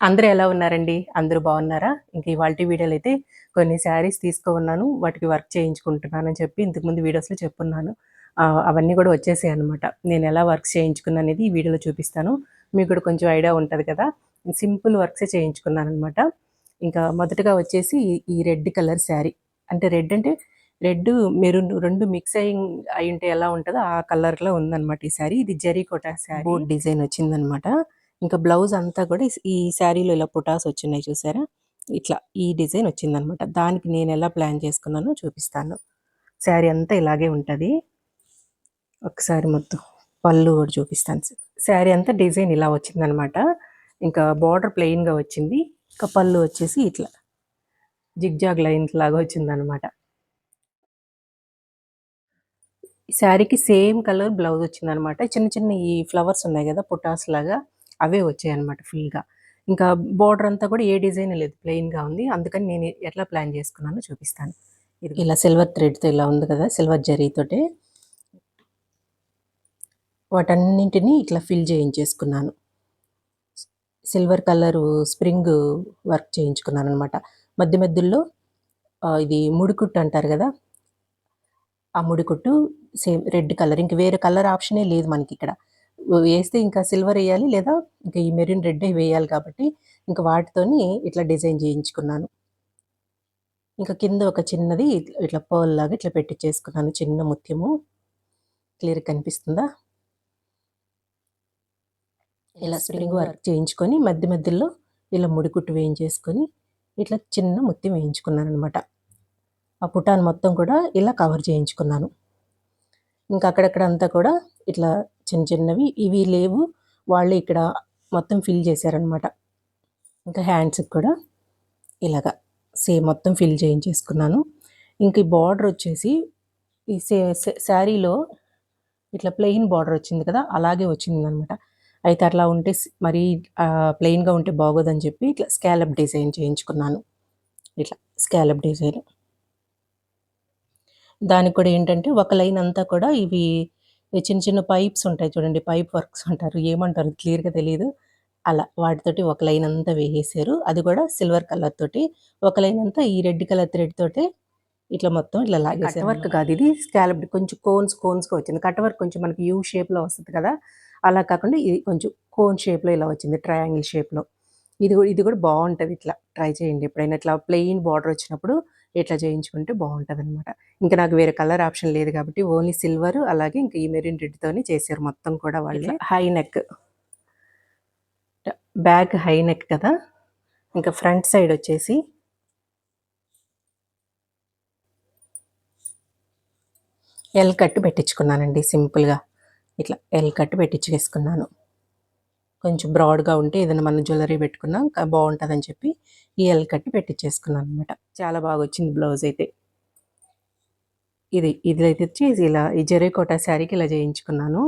అందరూ ఎలా ఉన్నారండి? అందరూ బాగున్నారా? ఇంక ఇవాల్టి వీడియోలో అయితే కొన్ని శారీస్ తీసుకున్నాను. వాటికి వర్క్ చేయించుకుంటున్నానని చెప్పి ఇంతకుముందు వీడియోస్‌లో చెప్పున్నాను. అవన్నీ కూడా వచ్చేసాయన్నమాట. నేను ఎలా వర్క్స్ చేయించుకున్నాననేది ఈ వీడియోలో చూపిస్తాను. మీకు కూడా కొంచెం ఐడియా ఉంటది కదా! సింపుల్ వర్క్సే చేయించుకున్నాననమాట. ఇంకా మొదటగా వచ్చేసి ఈ రెడ్ కలర్ శారీ. అంటే రెడ్, మెరూన్ 2 మిక్స్ అయ్యుంటే ఎలా ఉంటదో ఆ కలర్‌లో ఉందనమాట ఈ శారీ. ఇది జరీకోటా శారీ. బోట్ డిజైన్ వచ్చిందనమాట. ఇంకా బ్లౌజ్ అంతా కూడా ఈ శారీలో ఇలా పుటాస్ వచ్చినాయి చూసారా? ఇట్లా ఈ డిజైన్ వచ్చిందనమాట. దానికి నేను ఎలా ప్లాన్ చేసుకున్నానో చూపిస్తాను. శారీ అంతా ఇలాగే ఉంటది. ఒకసారి మొత్తం పళ్ళు కూడా చూపిస్తాను. శారీ అంతా డిజైన్ ఇలా వచ్చిందనమాట. ఇంకా బార్డర్ ప్లెయిన్‌గా వచ్చింది. ఇంకా పళ్ళు వచ్చేసి ఇట్లా జిగ్జాగ్ లైన్స్ లాగా వచ్చిందనమాట. ఈ శారీకి సేమ్ కలర్ బ్లౌజ్ వచ్చిందనమాట. చిన్న చిన్న ఈ ఫ్లవర్స్ ఉన్నాయి కదా! పుటాస్ లాగా అవే వచ్చాయన్నమాట ఫుల్‌గా. ఇంకా బోర్డర్ అంతా కూడా ఏ డిజైన్ లేదు, ప్లెయిన్‌గా ఉంది. అందుకని నేను ఎట్లా ప్లాన్ చేసుకున్నానో చూపిస్తాను. ఇది ఇలా సిల్వర్ థ్రెడ్‌తో ఇలా ఉంది కదా! సిల్వర్ జరీతోటి వాటన్నింటినీ ఇట్లా ఫిల్ చేయించేసుకున్నాను. సిల్వర్ కలరు స్ప్రింగ్ వర్క్ చేయించుకున్నాననమాట. మధ్య మధ్యలో ఇది ముడికుట్టు అంటారు కదా! ఆ ముడికుట్టు సేమ్ రెడ్ కలర్. ఇంక వేరే కలర్ ఆప్షనే లేదు మనకిక్కడ. వేస్తే ఇంకా సిల్వర్ ఎయ్యాలి, లేదా ఇంకా ఈ మెరూన్ రెడ్డే వేయాలి కాబట్టి ఇంక వాటితోని ఇట్లా డిజైన్ చేయించుకున్నాను. ఇంకా కింద ఒక చిన్నది ఇట్లా పర్ల్ లాగా ఇట్లా పెట్టిచ్చేసుకున్నాను. చిన్న ముత్యము. క్లియర్‌గా కనిపిస్తుందా? ఇలా స్ప్రింగ్ వర్క్ చేయించుకొని మధ్య మధ్యలో ఇలా ముడికుట్టు వేయించేసుకొని ఇట్లా చిన్న ముత్యం వేయించుకున్నాననమాట. ఆ పుటాన్ని మొత్తం కూడా ఇలా కవర్ చేయించుకున్నాను. ఇంకా అక్కడక్కడ అంతా కూడా ఇట్లా చిన్న చిన్నవి ఇవి లేవు, వాళ్ళు ఇక్కడ మొత్తం ఫిల్ చేశారనమాట. ఇంకా హ్యాండ్స్కి కూడా ఇలాగా సేమ్ మొత్తం ఫిల్ చేయించేసుకున్నాను. ఇంక ఈ బార్డర్ వచ్చేసి ఈ శారీలో ఇట్లా ప్లెయిన్ బార్డర్ వచ్చింది కదా, అలాగే వచ్చిందనమాట. అయితే అట్లా ఉంటే మరీ ప్లెయిన్గా ఉంటే బాగోదని చెప్పి ఇట్లా స్కాలప్ డిజైన్ చేయించుకున్నాను. ఇట్లా స్కాలప్ డిజైన్. దానికి కూడా ఏంటంటే ఒక లైన్ అంతా కూడా ఇవి చిన్న చిన్న పైప్స్ ఉంటాయి చూడండి, పైప్ వర్క్స్ అంటారు, ఏమంటారు క్లియర్‌గా తెలీదు. అలా వాటితోటి ఒక లైన్ అంతా వేసేసారు. అది కూడా సిల్వర్ కలర్ తోటి. ఒక లైన్ అంతా ఈ రెడ్ కలర్ థ్రెడ్ తోటి ఇట్లా మొత్తం ఇట్లా లాగేసారు. కట్ వర్క్ కాదు ఇది, స్కాలప్డ్ కొంచెం కోన్స్‌గా వచ్చింది. కట్ వర్క్ కొంచెం మనకి యూ షేప్‌లో వస్తది కదా! అలా కాకుండా ఇది కొంచెం కోన్ షేప్‌లో ఇలా వచ్చింది, ట్రయాంగిల్ షేప్‌లో. ఇది కూడా బావుంటది. ఇట్లా ట్రై చేయండి ఎప్పుడైనా. ఇట్లా ప్లెయిన్ బార్డర్ వచ్చినప్పుడు ఇట్లా చేయించుకుంటే బావుంటదనమాట. ఇంకా నాకు వేరే కలర్ ఆప్షన్ లేదు కాబట్టి ఓన్లీ సిల్వర్, అలాగే ఇంకా ఈ మెరూన్ రెడ్‌తోనే చేశారు మొత్తం కూడా వాళ్ళే. High neck, back high neck కదా! ఇంకా ఫ్రంట్ సైడ్ వచ్చేసి ఎల్ కట్ పెట్టించుకున్నానండి సింపుల్‌గా. ఇట్లా ఎల్ కట్ పెట్టించేసుకున్నాను. కొంచెం బ్రాడ్‌గా ఉంటే ఏదైనా మనం జ్యువెలరీ పెట్టుకున్నా బావుంటదని చెప్పి ఈ ఎల్ కట్ పెట్టించేసుకున్నాననమాట. చాలా బాగొచ్చింది బ్లౌజ్ అయితే. ఇదైతే వచ్చి ఇలా ఈ జరీకోటా శారీకి ఇలా చేయించుకున్నాను.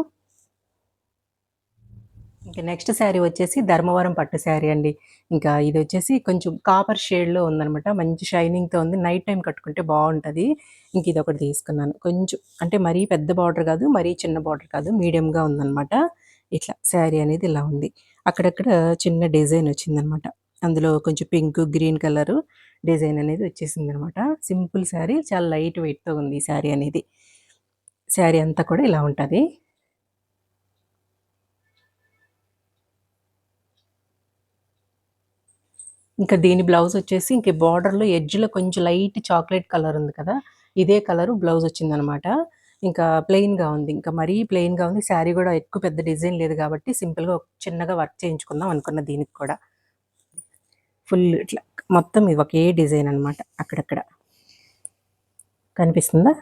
ఇంకా నెక్స్ట్ శారీ వచ్చేసి ధర్మవరం పట్టు శారీ అండి. ఇంకా ఇది వచ్చేసి కొంచెం కాపర్ షేడ్‌లో ఉందనమాట. మంచి షైనింగ్‌తో ఉంది. నైట్ టైం కట్టుకుంటే బావుంటది. ఇంక ఇదొకటి తీసుకున్నాను. కొంచెం అంటే మరీ పెద్ద బార్డర్ కాదు, మరీ చిన్న బార్డర్ కాదు, మీడియంగా ఉందనమాట. ఇట్లా శారీ అనేది ఇలా ఉంది. అక్కడక్కడ చిన్న డిజైన్ వచ్చిందనమాట. అందులో కొంచెం పింక్, గ్రీన్ కలరు డిజైన్ అనేది వచ్చేసిందనమాట. సింపుల్ శారీ, చాలా లైట్ వెయిట్‌తో ఉంది ఈ శారీ అనేది. శారీ అంతా కూడా ఇలా ఉంటది. ఇంకా దీని బ్లౌజ్ వచ్చేసి ఇంక బార్డర్‌లో ఎడ్జ్‌లో కొంచెం లైట్ చాక్లెట్ కలర్ ఉంది కదా! ఇదే కలరు బ్లౌజ్ వచ్చిందనమాట. ఇంకా ప్లెయిన్‌గా ఉంది. ఇంకా మరీ ప్లెయిన్‌గా ఉంది. శారీ కూడా ఎక్కువ పెద్ద డిజైన్ లేదు కాబట్టి సింపుల్‌గా చిన్నగా వర్క్ చేయించుకుందాం అనుకున్న దీనికి కూడా. ఫుల్ ఇట్లా మొత్తం ఇది ఒకే డిజైన్ అనమాట. అక్కడక్కడ కనిపిస్తుందా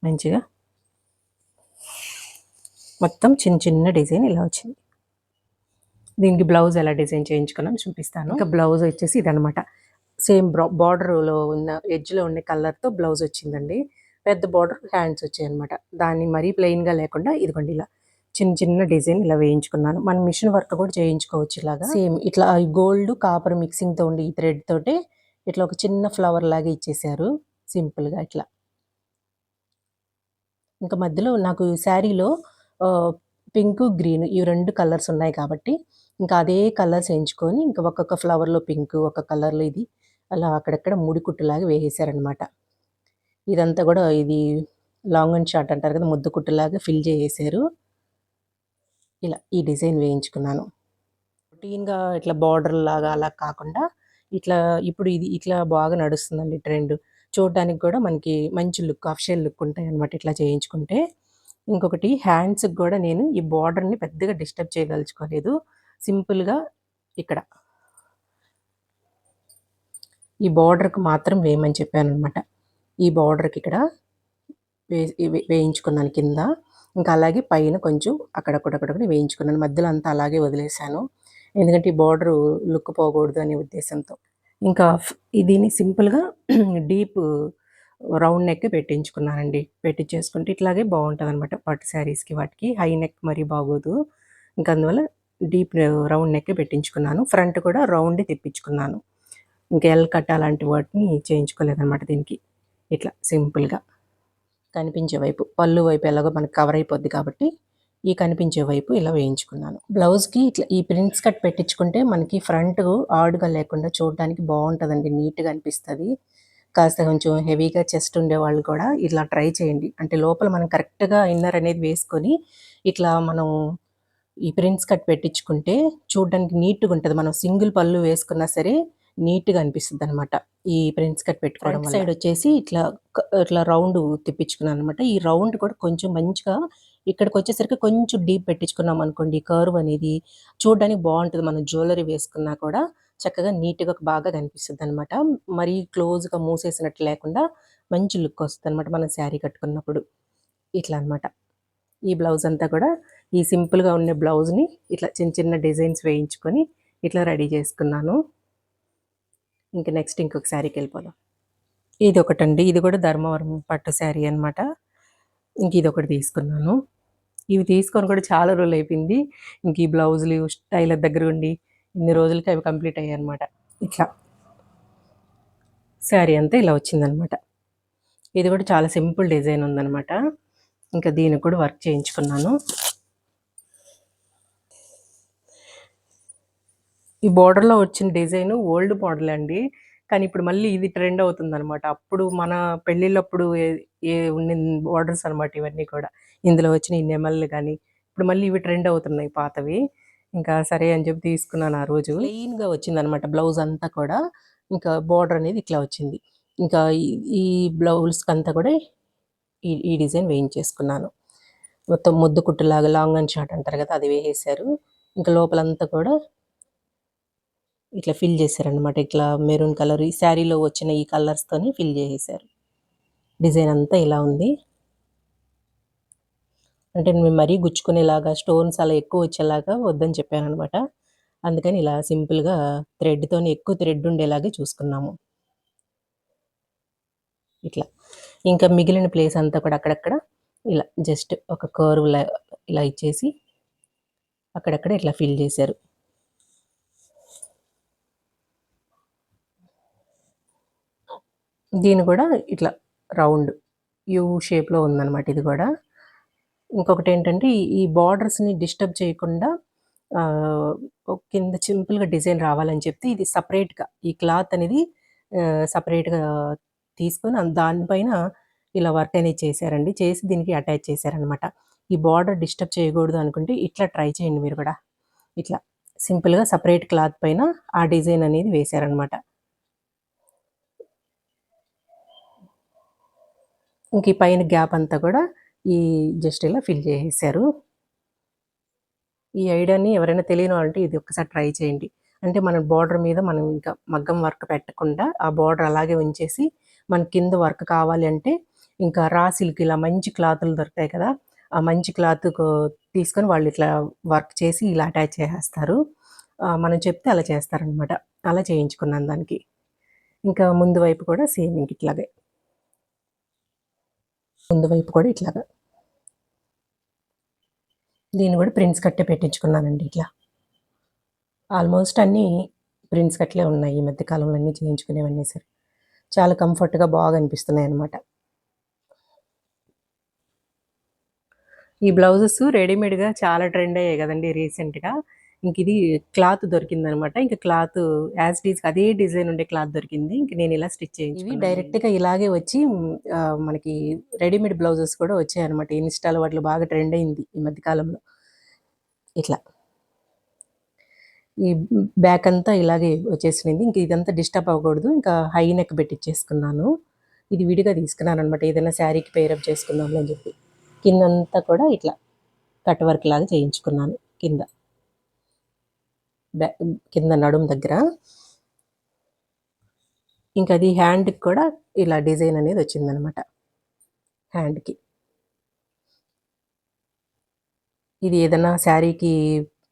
మంచిగా? మొత్తం చిన్న చిన్న డిజైన్ ఇలా వచ్చింది. దీనికి బ్లౌజ్ ఎలా డిజైన్ చేయించుకున్నాను చూపిస్తాను. ఇంకా బ్లౌజ్ వచ్చేసి ఇదనమాట. సేమ్ బార్డర్‌లో ఉన్న ఎడ్జ్‌లో ఉండే కలర్‌తో బ్లౌజ్ వచ్చిందండి. పెద్ద బార్డర్ హ్యాండ్స్ వచ్చాయన్నమాట. దాన్ని మరీ ప్లెయిన్‌గా లేకుండా ఇదిగోండి ఇలా చిన్న చిన్న డిజైన్ ఇలా వేయించుకున్నాను. మనం మిషన్ వర్క్ కూడా చేయించుకోవచ్చు ఇలాగా. సేమ్ ఇట్లా గోల్డ్, కాపర్ మిక్సింగ్‌తో ఉండి ఈ థ్రెడ్ తోటి ఇట్లా ఒక చిన్న ఫ్లవర్ లాగా ఇచ్చేసారు సింపుల్‌గా ఇట్లా. ఇంకా మధ్యలో నాకు శారీలో పింకు, గ్రీన్ ఈ 2 కలర్స్ ఉన్నాయి కాబట్టి ఇంకా అదే కలర్స్ ఎంచుకొని ఇంకా ఒక్కొక్క ఫ్లవర్‌లో పింక్, ఒక కలర్‌లో ఇది అలా అక్కడక్కడ ముడి కుట్టులాగా వేసేసారనమాట. ఇదంతా గూడా ఇది లాంగ్ అండ్ షార్ట్ అంటారు కదా! ముద్ద కుట్టులాగా ఫిల్ చేసేసారు. ఇలా ఈ డిజైన్ వేయించుకున్నాను. రొటీన్‌గా ఇట్లా బార్డర్‌లాగా అలా కాకుండా ఇట్లా ఇప్పుడు ఇది ఇట్లా బాగా నడుస్తుందండి ట్రెండ్. చూడడానికి కూడా మనకి మంచి లుక్, అఫిషియల్ లుక్ ఉంటాయన్నమాట ఇట్లా చేయించుకుంటే. ఇంకొకటి హ్యాండ్స్‌కి గూడా నేను ఈ బార్డర్‌ని పెద్దగా డిస్టర్బ్ చేయదలుచుకోలేదు. సింపుల్‌గా ఇక్కడ ఈ బార్డర్‌కి మాత్రం వేయమని చెప్పాననమాట. ఈ బార్డర్‌కి ఇక్కడ వేయించుకున్నాను కింద. ఇంకా అలాగే పైన కొంచెం అక్కడొకటి వేయించుకున్నాను. మధ్యలో అంతా అలాగే వదిలేసాను. ఎందుకంటే ఈ బార్డరు లుక్ పోకూడదు అనే ఉద్దేశంతో. ఇంకా దీన్ని సింపుల్‌గా డీప్ రౌండ్ నెక్ పెట్టించుకున్నానండి. పెట్టించేసుకుంటే ఇట్లాగే బావుంటదనమాట పట్టు శారీస్‌కి వాటికి. హై నెక్ మరీ బాగోదు. ఇంక అందువల్ల డీప్ రౌండ్ నెక్కే పెట్టించుకున్నాను. ఫ్రంట్ కూడా రౌండే తెప్పించుకున్నాను. ఇంకా ఎల్ కట్ అలాంటి వాటిని చేయించుకోలేదనమాట దీనికి. ఇట్లా సింపుల్‌గా కనిపించే వైపు, పళ్ళు వైపు ఎలాగో మనకు కవర్ అయిపోద్ది కాబట్టి, ఈ కనిపించే వైపు ఇలా వేయించుకున్నాను. బ్లౌజ్‌కి ఇట్లా ఈ ప్రిన్స్ కట్ పెట్టించుకుంటే మనకి ఫ్రంట్ ఆడుగా లేకుండా చూడడానికి బావుంటదండి. నీట్‌గా అనిపిస్తది. కాస్త కొంచెం హెవీగా చెస్ట్ ఉండేవాళ్ళు కూడా ఇలా ట్రై చేయండి. అంటే లోపల మనం కరెక్ట్‌గా ఇన్నర్ అనేది వేసుకొని, ఇట్లా మనం ఈ ప్రిన్స్ కట్ పెట్టించుకుంటే చూడడానికి నీట్‌గా ఉంటది. మనం సింగిల్ పళ్ళు వేసుకున్నా సరే నీట్‌గా అనిపిస్తదనమాట. ఈ ప్రిన్స్ కట్ పెట్టుకోవడం వల్ల. సైడ్ వచ్చేసి ఇట్లా రౌండ్ తిప్పించుకున్నాననమాట. ఈ రౌండ్ కూడా కొంచెం మంచిగా ఇక్కడికొచ్చేసరికి కొంచెం డీప్ పెట్టించుకున్నామనుకోండి, కర్వ్ అనేది చూడడానికి బావుంటది. మనం జ్యువెల్లరీ వేసుకున్నా కూడా చక్కగా నీట్‌గా బాగా కనిపిస్తదనమాట. మరీ క్లోజ్‌గా మూసేసినట్టు లేకుండా మంచి లుక్ వస్తదనమాట మనం శారీ కట్టుకున్నప్పుడు. ఇట్లా అనమాట. ఈ బ్లౌజ్ అంతా కూడా ఈ సింపుల్‌గా ఉండే బ్లౌజ్‌ని ఇట్లా చిన్న చిన్న డిజైన్స్ వేయించుకొని ఇట్లా రెడీ చేసుకున్నాను. ఇంక నెక్స్ట్ ఇంకొక శారీకెళ్ళిపోదాం. ఇదొకటండి. ఇది కూడా ధర్మవరం పట్టు శారీ అనమాట. ఇంక ఇదొకటి తీసుకున్నాను. ఇవి తీసుకొని కూడా చాలా రోజులయిపోయింది. ఇంక ఈ బ్లౌజులు టైలర్ దగ్గర ఉండి ఇన్ని రోజులకి అవి కంప్లీట్ అయ్యాయన్నమాట. ఇట్లా శారీ అంతా ఇలా వచ్చిందనమాట. ఇది కూడా చాలా సింపుల్ డిజైన్ ఉందనమాట. ఇంకా దీనికి కూడా వర్క్ చేయించుకున్నాను. ఈ బోర్డర్‌లో వచ్చిన డిజైన్ ఓల్డ్ మోడల్ అండి. కానీ ఇప్పుడు మళ్ళీ ఇది ట్రెండ్ అవుతుందనమాట. అప్పుడు మన పెళ్ళిళ్ళప్పుడు ఉండిన బోర్డర్స్ అనమాట ఇవన్నీ కూడా. ఇందులో వచ్చిన ఈ నెమళ్ళు గాని, ఇప్పుడు మళ్ళీ ఇవి ట్రెండ్ అవుతున్నాయి పాతవి. ఇంకా సరే అని చెప్పి తీసుకున్నాను ఆ రోజు. ప్లెయిన్‌గా వచ్చిందనమాట బ్లౌజ్ అంతా కూడా. ఇంకా బోర్డర్ అనేది ఇట్లా వచ్చింది. ఇంకా ఈ బ్లౌజ్‌కంతా కూడా ఈ డిజైన్ వేయించేసుకున్నాను. మొత్తం ముద్దు కుట్టులాగా లాంగ్ అండ్ షార్ట్ అంటారు కదా! అది వేసేశారు. ఇంకా లోపలంతా కూడా ఇట్లా ఫిల్ చేశారనమాట. ఇట్లా మెరూన్ కలర్ ఈ శారీలో వచ్చిన ఈ కలర్స్‌తోని ఫిల్ చేసేశారు. డిజైన్ అంతా ఇలా ఉంది. అంటే మేము మరీ గుచ్చుకునేలాగా స్టోన్స్ అలా ఎక్కువ వచ్చేలాగా వద్దని చెప్పాననమాట. అందుకని ఇలా సింపుల్‌గా థ్రెడ్‌తోని ఎక్కువ థ్రెడ్ ఉండేలాగే చూసుకున్నాము. ఇట్లా. ఇంకా మిగిలిన ప్లేస్ అంతా కూడా అక్కడక్కడ ఇలా జస్ట్ ఒక కర్వ్‌లా ఇలా ఇచ్చేసి అక్కడక్కడ ఇట్లా ఫిల్ చేశారు. దీన్ని కూడా ఇట్లా రౌండ్ యూ షేప్‌లో ఉందనమాట ఇది కూడా. ఇంకొకటేంటంటే ఈ బార్డర్స్‌ని డిస్టర్బ్ చేయకుండా కింద సింపుల్‌గా డిజైన్ రావాలని చెప్పి ఇది సెపరేట్‌గా ఈ క్లాత్ అనేది సెపరేట్‌గా తీసుకొని దానిపైన ఇలా వర్క్ అనేది చేశారండి. చేసి దీనికి అటాచ్ చేశారనమాట. ఈ బార్డర్ డిస్టర్బ్ చేయకూడదు అనుకుంటే ఇట్లా ట్రై చేయండి మీరు కూడా. ఇట్లా సింపుల్‌గా సెపరేట్ క్లాత్ పైన ఆ డిజైన్ అనేది వేశారనమాట. ఇంక ఈ పైన గ్యాప్ అంతా కూడా ఈ జస్ట్ ఇలా ఫిల్ చేసేశారు. ఈ ఐడియాని ఎవరైనా తెలియని వాళ్ళంటే ఇది ఒక్కసారి ట్రై చేయండి. అంటే మన బోర్డర్ మీద మనం ఇంకా మగ్గం వర్క్ పెట్టకుండా ఆ బోర్డర్ అలాగే ఉంచేసి మన కింద వర్క్ కావాలి అంటే ఇంకా రా సిల్క్ ఇలా మంచి క్లాతులు దొరుకుతాయి కదా! ఆ మంచి క్లాత్ తీసుకొని వాళ్ళు ఇట్లా వర్క్ చేసి ఇలా అటాచ్ చేసేస్తారు. మనం చెప్తే అలా చేస్తారనమాట. అలా చేయించుకున్నాను దానికి. ఇంకా ముందు వైపు కూడా సేమ్ ఇంక ఇట్లాగే. ముందు వైపు కూడా ఇట్లాగా. దీన్ని కూడా ప్రిన్స్ కట్టే పెట్టించుకున్నానండి ఇట్లా. ఆల్మోస్ట్ అన్నీ ప్రిన్స్ కట్లే ఉన్నాయి ఈ మధ్య కాలంలో అన్నీ చేయించుకునేవన్నీ సరే. చాలా కంఫర్ట్‌గా బాగా అనిపిస్తున్నాయన్నమాట. ఈ బ్లౌజెస్ రెడీమేడ్‌గా చాలా ట్రెండ్ అయ్యాయి గదండీ రీసెంట్‌గా. ఇంక ఇది క్లాత్ దొరికిందనమాట. ఇంక క్లాత్ యాజ్ ఇట్ ఈజ్ అదే డిజైన్ ఉండే క్లాత్ దొరికింది. ఇంక నేను ఇలా స్టిచ్ చేయించుకున్నాను. ఇవి డైరెక్ట్‌గా ఇలాగే వచ్చి మనకి రెడీమేడ్ బ్లౌజెస్ కూడా వచ్చాయన్నమాట. ఇన్‌స్టాలో వాటిలో బాగా ట్రెండ్ అయింది ఈ మధ్య కాలంలో. ఇట్లా ఈ బ్యాక్ అంతా ఇలాగే వచ్చేసింది. ఇంక ఇదంతా డిస్టర్బ్ అవ్వకూడదు. ఇంకా హై నెక్ పెట్టిచ్చేసుకున్నాను. ఇది విడిగా తీసుకున్నాను అనమాట. ఏదైనా శారీకి పేరప్ చేసుకుందాంలే అని చెప్పి. కిందంతా కూడా ఇట్లా కట్ వర్క్ లాగా చేయించుకున్నాను కింద. కింద నడుము దగ్గర. ఇంకా అది హ్యాండ్కి కూడా ఇలా డిజైన్ అనేది వచ్చిందనమాట. హ్యాండ్కి ఇది ఏదైనా శారీకి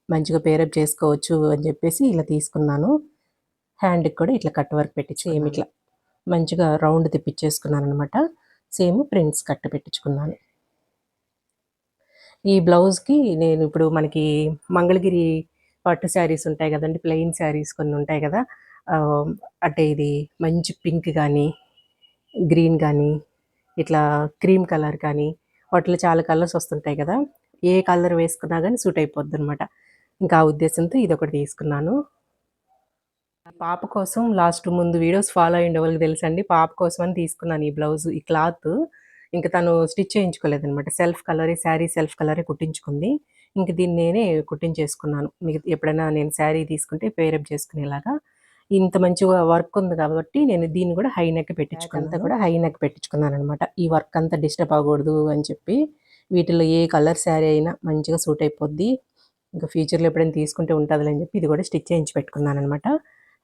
మంచిగా పేరప్ చేసుకోవచ్చు అని చెప్పేసి ఇలా తీసుకున్నాను. హ్యాండ్కి కూడా ఇట్లా కట్ వర్క్ పెట్టి సేమ్ ఇట్లా మంచిగా రౌండ్ తిప్పించేసుకున్నాను అనమాట. సేమ్ ప్రింట్స్ కట్ పెట్టించుకున్నాను. ఈ బ్లౌజ్కి నేను ఇప్పుడు మనకి మంగళగిరి పట్టు శారీస్ ఉంటాయి కదండి, ప్లెయిన్ శారీస్ కొన్ని ఉంటాయి కదా, అంటే ఇది మంచి పింక్ కానీ గ్రీన్ కానీ ఇట్లా క్రీమ్ కలర్ కానీ వాటిలో చాలా కలర్స్ వస్తుంటాయి కదా, ఏ కలర్ వేసుకున్నా కానీ సూట్ అయిపోద్ది అనమాట. ఇంకా ఆ ఉద్దేశంతో ఇది ఒకటి తీసుకున్నాను. పాప కోసం లాస్ట్ ముందు వీడియోస్ ఫాలో అయ్యిండే వాళ్ళకి తెలుసండి, పాప కోసం అని తీసుకున్నాను ఈ బ్లౌజ్. ఈ క్లాత్ ఇంకా తను స్టిచ్ చేయించుకోలేదనమాట. సెల్ఫ్ కలరే శారీ సెల్ఫ్ కలరే కుట్టించుకుంది. ఇంక దీన్ని నేనే కుట్టించేసుకున్నాను. మీకు ఎప్పుడైనా నేను శారీ తీసుకుంటే పేరప్ చేసుకునేలాగా. ఇంత మంచిగా వర్క్ ఉంది కాబట్టి నేను దీన్ని కూడా హై నెక్ పెట్టించుకున్నాను. అంతా కూడా హై నెక్ పెట్టించుకున్నాను అనమాట. ఈ వర్క్ అంతా డిస్టర్బ్ అవ్వకూడదు అని చెప్పి. వీటిలో ఏ కలర్ శారీ అయినా మంచిగా సూట్ అయిపోద్ది. ఇంకా ఫ్యూచర్లో ఎప్పుడైనా తీసుకుంటే ఉంటుందిలే అని చెప్పి ఇది కూడా స్టిచ్ చేయించి పెట్టుకున్నాను అనమాట.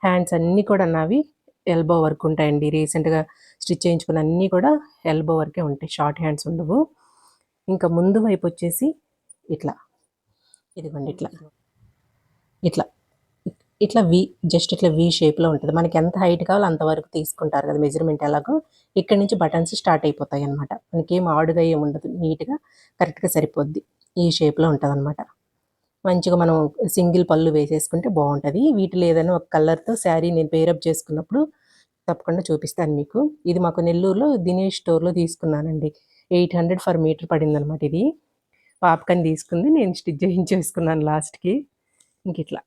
హ్యాండ్స్ అన్నీ కూడా నావి ఎల్బో వర్క్ ఉంటాయండి. రీసెంట్గా స్టిచ్ చేయించుకున్న అన్నీ కూడా ఎల్బో వర్కే ఉంటాయి, షార్ట్ హ్యాండ్స్ ఉండవు. ఇంకా ముందు వైపు వచ్చేసి ఇట్లా ఇదిగోండి ఇట్లా ఇట్లా ఇట్లా వి జస్ట్ ఇట్లా వి షేప్లో ఉంటుంది. మనకి ఎంత హైట్ కావాలో అంతవరకు తీసుకుంటారు కదా మెజర్మెంట్. ఎలాగో ఇక్కడ నుంచి బటన్స్ స్టార్ట్ అయిపోతాయి అనమాట. మనకి ఏం ఆడుగా ఏమి ఉండదు, నీట్గా కరెక్ట్గా సరిపోద్ది. ఈ షేప్లో ఉంటుంది అనమాట. మంచిగా మనం సింగిల్ పళ్ళు వేసేసుకుంటే బాగుంటుంది. వీటిలో ఏదైనా ఒక కలర్తో శారీ నేను పేరప్ చేసుకున్నప్పుడు తప్పకుండా చూపిస్తాను మీకు. ఇది మాకు నెల్లూరులో దినేష్ స్టోర్లో తీసుకున్నానండి. 800 ఫర్ మీటర్ పడిందనమాట. ఇది పాపకని తీసుకుంది, నేను స్టిచ్ చేయించేసుకున్నాను లాస్ట్కి. ఇంక ఇట్లా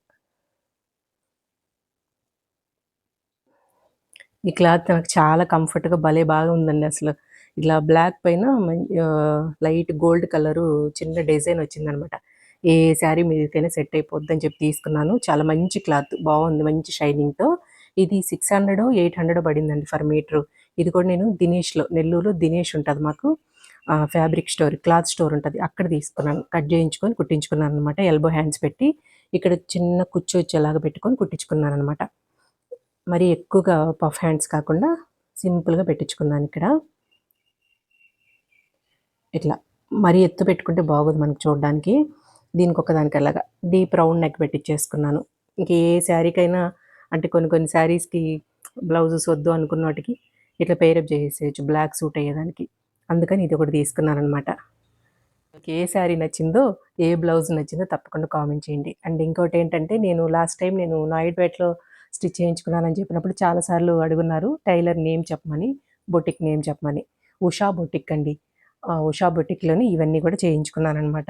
ఈ క్లాత్ నాకు చాలా కంఫర్ట్గా భలే బాగా ఉందండి అసలు. ఇట్లా బ్లాక్ పైన లైట్ గోల్డ్ కలరు చిన్న డిజైన్ వచ్చిందనమాట. ఏ శారీ మీదకైనా సెట్ అయిపోద్ది అని చెప్పి తీసుకున్నాను. చాలా మంచి క్లాత్, బాగుంది, మంచి షైనింగ్తో. ఇది 600 800 పడిందండి ఫర్ మీటరు. ఇది కూడా నేను దినేష్లో, నెల్లూరులో దినేష్ ఉంటుంది మాకు ఫ్యాబ్రిక్ స్టోర్, క్లాత్ స్టోర్ ఉంటుంది, అక్కడ తీసుకున్నాను. కట్ చేయించుకొని కుట్టించుకున్నాను అనమాట. ఎల్బో హ్యాండ్స్ పెట్టి ఇక్కడ చిన్న కుచ్చు వచ్చేలాగా పెట్టుకొని కుట్టించుకున్నాను అనమాట. మరీ ఎక్కువగా పఫ్ హ్యాండ్స్ కాకుండా సింపుల్గా పెట్టించుకున్నాను ఇక్కడ. ఇట్లా మరీ ఎత్తు పెట్టుకుంటే బాగోదు మనకు చూడడానికి. దీనికి ఒకదానికి అలాగా డీప్ రౌండ్ నెక్ పెట్టించేసుకున్నాను. ఇంక ఏ శారీకైనా అంటే కొన్ని కొన్ని శారీస్కి బ్లౌజెస్ వద్దు అనుకున్న వాటికి ఇట్లా పేరప్ చేసేయచ్చు బ్లాక్ సూట్ అయ్యేదానికి. అందుకని ఇది ఒకటి తీసుకున్నాను అనమాట. ఏ శారీ నచ్చిందో, ఏ బ్లౌజ్ నచ్చిందో తప్పకుండా కామెంట్ చేయండి. అండ్ ఇంకోటి ఏంటంటే, నేను లాస్ట్ టైం నేను నాయుడుపేటలో స్టిచ్ చేయించుకున్నానని చెప్పినప్పుడు చాలాసార్లు అడుగున్నారు టైలర్ నేమ్ చెప్పమని, బొటిక్ నేమ్ చెప్పమని. ఉషా బొటిక్ అండి. ఉషా బొటిక్లోని ఇవన్నీ కూడా చేయించుకున్నానమాట.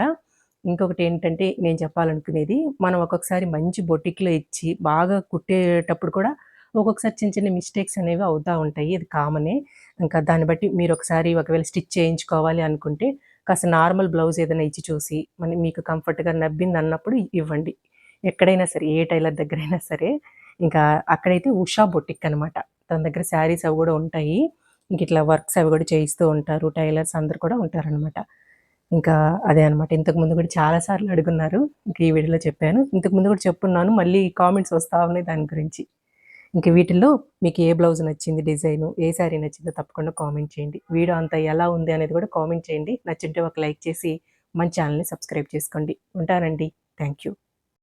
ఇంకొకటి ఏంటంటే నేను చెప్పాలనుకునేది, మనం ఒక్కొక్కసారి మంచి బొటిక్లో ఇచ్చి బాగా కుట్టేటప్పుడు కూడా ఒక్కొక్కసారి చిన్న చిన్న మిస్టేక్స్ అనేవి అవుతూ ఉంటాయి. అది కామనే. ఇంకా దాన్ని బట్టి మీరు ఒకసారి ఒకవేళ స్టిచ్ చేయించుకోవాలి అనుకుంటే కాస్త నార్మల్ బ్లౌజ్ ఏదైనా ఇచ్చి చూసి మీకు కంఫర్ట్గా నబ్బింది అన్నప్పుడు ఇవ్వండి. ఎక్కడైనా సరే, ఏ టైలర్ దగ్గరైనా సరే. ఇంకా అక్కడైతే ఉషా బొటిక్ అనమాట. తన దగ్గర శారీస్ అవి కూడా ఉంటాయి. ఇంక ఇట్లా వర్క్స్ అవి కూడా చేయిస్తూ ఉంటారు. టైలర్స్ అందరు కూడా ఉంటారనమాట. ఇంకా అదే అనమాట. ఇంతకుముందు కూడా చాలాసార్లు అడుగున్నారు. ఇంక ఈ వీడియోలో చెప్పాను. ఇంతకుముందు కూడా చెప్పున్నాను, మళ్ళీ కామెంట్స్ వస్తూ ఉన్నాయి దాని గురించి. ఇంక వీటిల్లో మీకు ఏ బ్లౌజ్ నచ్చింది, డిజైను, ఏ శారీ నచ్చిందో తప్పకుండా కామెంట్ చేయండి. వీడియో అంతా ఎలా ఉంది అనేది కూడా కామెంట్ చేయండి. నచ్చుంటే ఒక లైక్ చేసి మన ఛానల్ని సబ్స్క్రైబ్ చేసుకోండి. ఉంటానండి. Thank you.